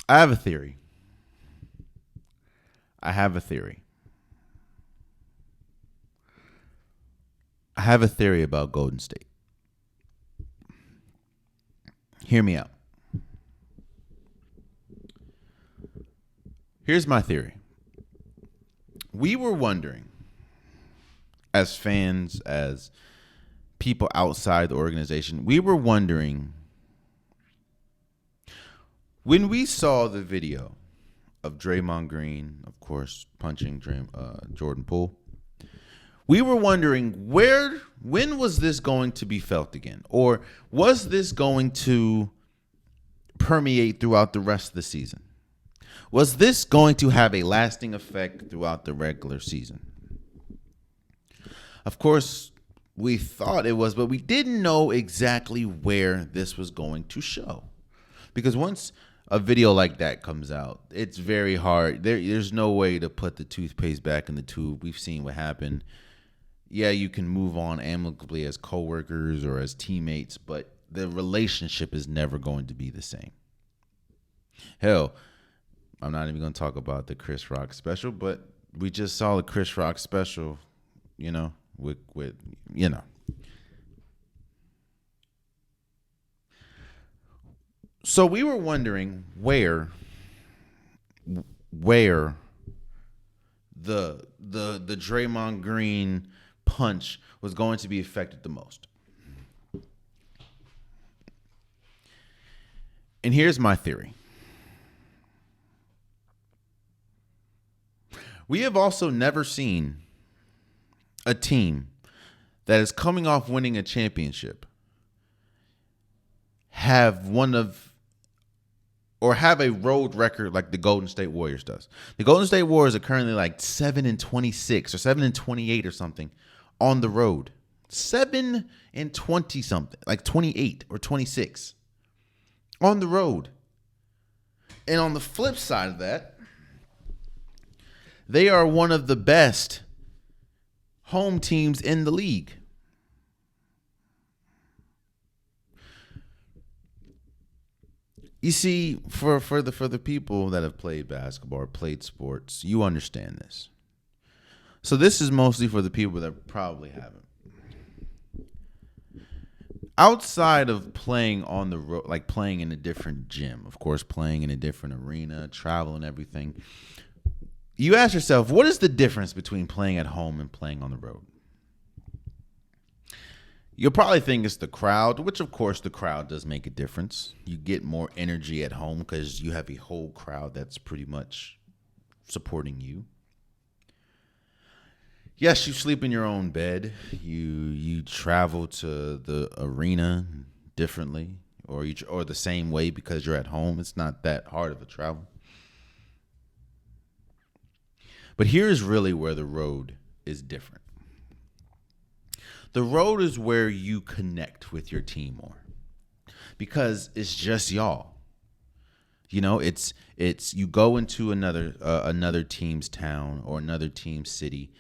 I have a theory. I have a theory. I have a theory about Golden State. Hear me out. Here's my theory. We were wondering, as fans, as people outside the organization, we were wondering when we saw the video of Draymond Green, of course, punching Jordan Poole. We were wondering when was this going to be felt again? Or was this going to permeate throughout the rest of the season? Was this going to have a lasting effect throughout the regular season? Of course, we thought it was, but we didn't know exactly where this was going to show. Because once a video like that comes out, it's very hard. There's no way to put the toothpaste back in the tube. We've seen what happened. Yeah, you can move on amicably as coworkers or as teammates, but the relationship is never going to be the same. Hell, I'm not even going to talk about the Chris Rock special, but we just saw the Chris Rock special, with So we were wondering where the Draymond Green punch was going to be affected the most. And here's my theory. We have also never seen a team that is coming off winning a championship have have a road record like the Golden State Warriors does. The Golden State Warriors are currently like 7-26 or 7-28 or something on the road. 7-20 something, like 28 or 26 on the road. And on the flip side of that, they are one of the best home teams in the league. You see, for the people that have played basketball or played sports, you understand this. So this is mostly for the people that probably haven't. Outside of playing on the road, like playing in a different gym, of course, playing in a different arena, travel and everything, you ask yourself, what is the difference between playing at home and playing on the road? You'll probably think it's the crowd, which of course the crowd does make a difference. You get more energy at home because you have a whole crowd that's pretty much supporting you. Yes, you sleep in your own bed. You travel to the arena differently or the same way because you're at home. It's not that hard of a travel. But here's really where the road is different. The road is where you connect with your team more because it's just y'all. It's you go into another team's town or another team's city.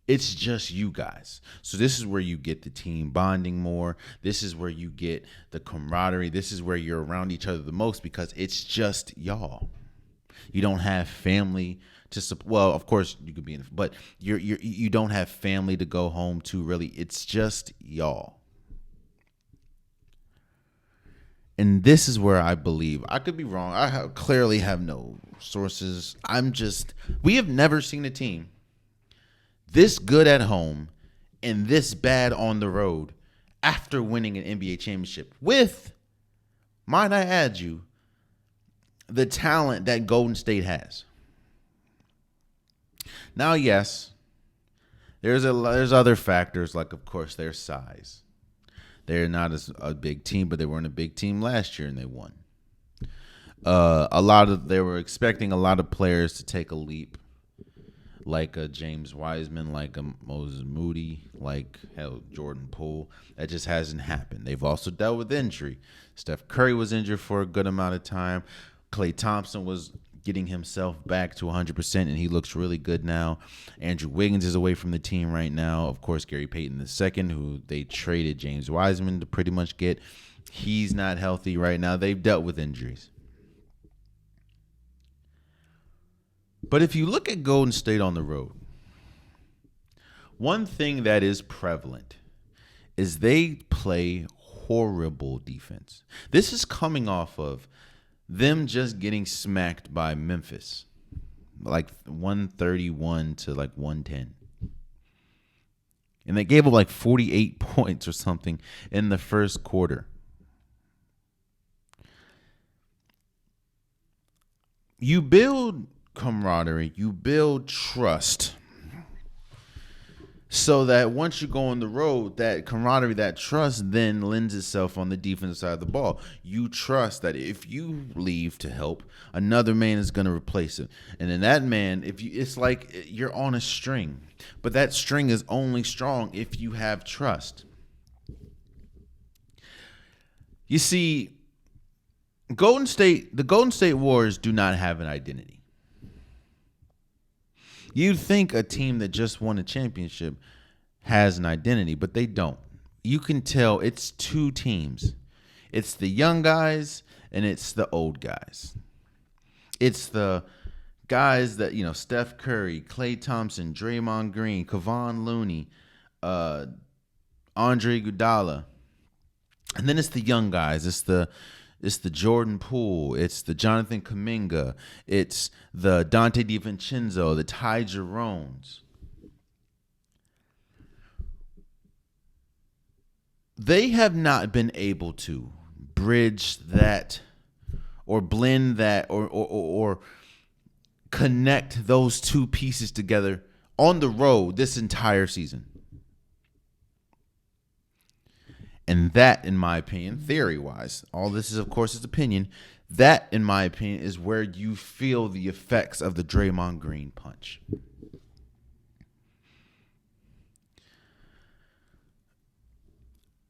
It's just you guys. So this is where you get the team bonding more. This is where you get the camaraderie. This is where you're around each other the most because it's just y'all. You don't have family to support. Well, of course you could be but you don't have family to go home to really. It's just y'all. And this is where I believe, I could be wrong. Clearly have no sources. We have never seen a team this good at home and this bad on the road after winning an NBA championship with, might I add you, the talent that Golden State has. Now, yes, there's other factors, like, of course, their size. They're not a big team, but they weren't a big team last year, and they won. They were expecting a lot of players to take a leap, like a James Wiseman, like a Moses Moody, like Jordan Poole. That just hasn't happened. They've also dealt with injury. Steph Curry was injured for a good amount of time. Klay Thompson was getting himself back to 100%, and he looks really good now. Andrew Wiggins is away from the team right now. Of course, Gary Payton II, who they traded James Wiseman to pretty much get, he's not healthy right now. They've dealt with injuries. But if you look at Golden State on the road, one thing that is prevalent is they play horrible defense. This is coming off of them just getting smacked by Memphis, like 131 to like 110. And they gave up like 48 points or something in the first quarter. You build camaraderie, you build trust, so that once you go on the road, that camaraderie, that trust then lends itself on the defensive side of the ball. You trust that if you leave to help, another man is going to replace it. And then that man, it's like you're on a string. But that string is only strong if you have trust. You see, the Golden State Warriors do not have an identity. You'd think a team that just won a championship has an identity, but they don't. You can tell it's two teams. It's the young guys and it's the old guys. It's the guys that, Steph Curry, Klay Thompson, Draymond Green, Kevon Looney, Andre Iguodala. And then it's the young guys. It's the Jordan Poole. It's the Jonathan Kuminga. It's the Dante DiVincenzo, the Ty Jeromes. They have not been able to bridge that or blend that or connect those two pieces together on the road this entire season. And that, in my opinion, theory-wise, all this is, of course, is opinion. That, in my opinion, is where you feel the effects of the Draymond Green punch.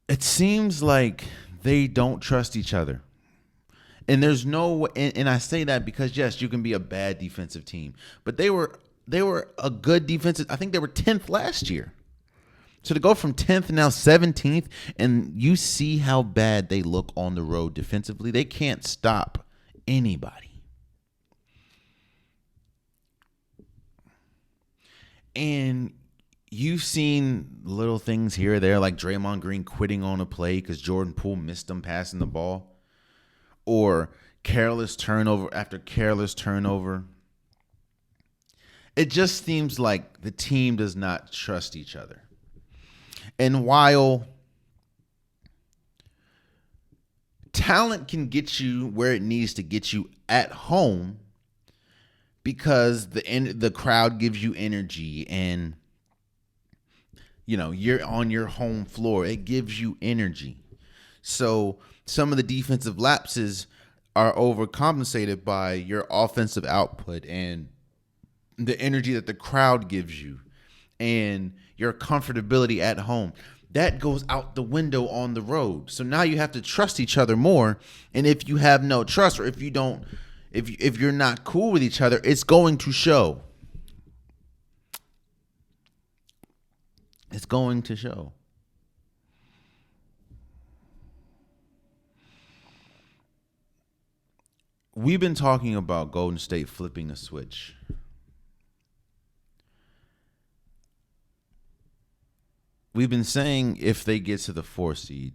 It seems like they don't trust each other. And there's no, and I say that because, yes, you can be a bad defensive team. But they were a good defensive, I think they were 10th last year. So to go from 10th now 17th, and you see how bad they look on the road defensively, they can't stop anybody. And you've seen little things here or there, like Draymond Green quitting on a play because Jordan Poole missed him passing the ball, or careless turnover after careless turnover. It just seems like the team does not trust each other. And while talent can get you where it needs to get you at home, because the crowd gives you energy, and you're on your home floor, it gives you energy. So some of the defensive lapses are overcompensated by your offensive output and the energy that the crowd gives you and your comfortability at home. That goes out the window on the road. So now you have to trust each other more. And if you have no trust, or if you're not cool with each other, it's going to show. It's going to show. We've been talking about Golden State flipping a switch. We've been saying if they get to the 4 seed,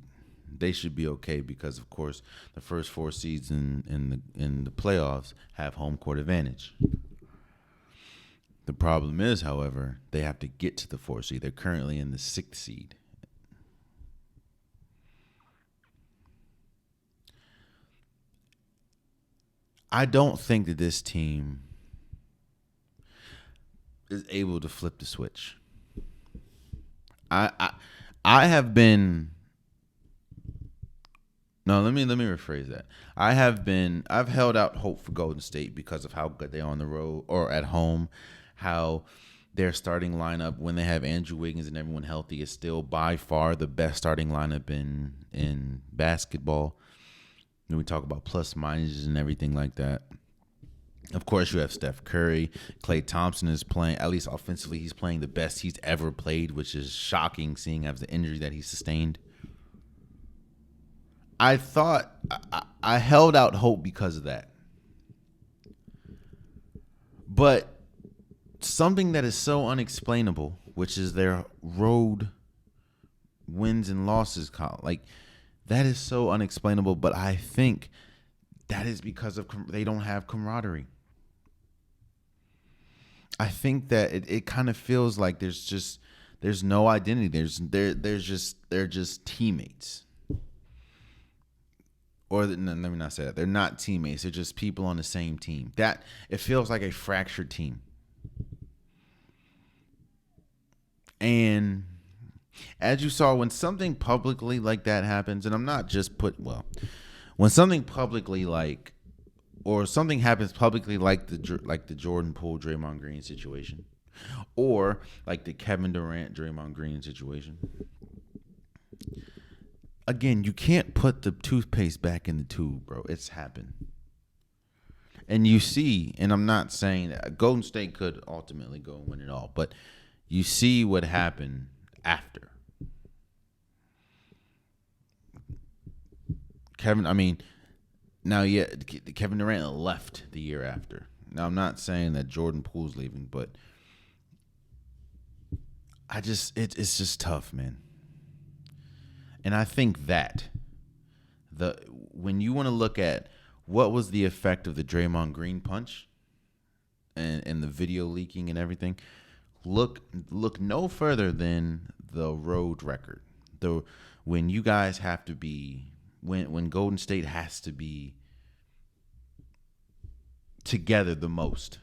they should be okay because, of course, the first 4 seeds in the playoffs have home court advantage. The problem is, however, they have to get to the 4 seed. They're currently in the 6th seed. I don't think that this team is able to flip the switch. I have been. No, let me rephrase that. I've held out hope for Golden State because of how good they are on the road or at home, how their starting lineup when they have Andrew Wiggins and everyone healthy is still by far the best starting lineup in basketball. When we talk about plus minuses and everything like that. Of course, you have Steph Curry. Klay Thompson is playing, at least offensively, he's playing the best he's ever played, which is shocking seeing as the injury that he sustained. I thought I held out hope because of that. But something that is so unexplainable, which is their road wins and losses column. Like, that is so unexplainable, but I think that is because of they don't have camaraderie. I think that it kind of feels like there's no identity. They're just teammates. Or no, let me not say that. They're not teammates. They're just people on the same team. That it feels like a fractured team. And as you saw, when something publicly like that happens, and I'm not just when something publicly or something happens publicly like the Jordan Poole Draymond Green situation, or like the Kevin Durant Draymond Green situation. Again, you can't put the toothpaste back in the tube, bro. It's happened. And you see, and I'm not saying that Golden State could ultimately go and win it all, but you see what happened after. Kevin Durant left the year after. Now, I'm not saying that Jordan Poole's leaving, but it's just tough, man. And I think that when you want to look at what was the effect of the Draymond Green punch and the video leaking and everything, look no further than the road record. When you guys have to be when Golden State has to be together the most,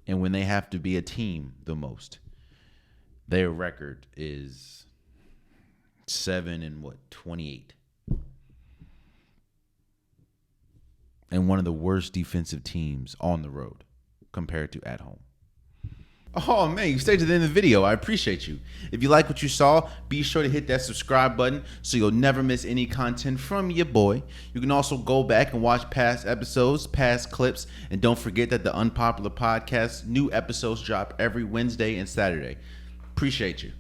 and when they have to be a team the most, their record is 7-28, and one of the worst defensive teams on the road compared to at home. Oh, man, you stayed to the end of the video. I appreciate you. If you like what you saw, be sure to hit that subscribe button so you'll never miss any content from your boy. You can also go back and watch past episodes, past clips, and don't forget that the Unpopular Podcast, new episodes drop every Wednesday and Saturday. Appreciate you.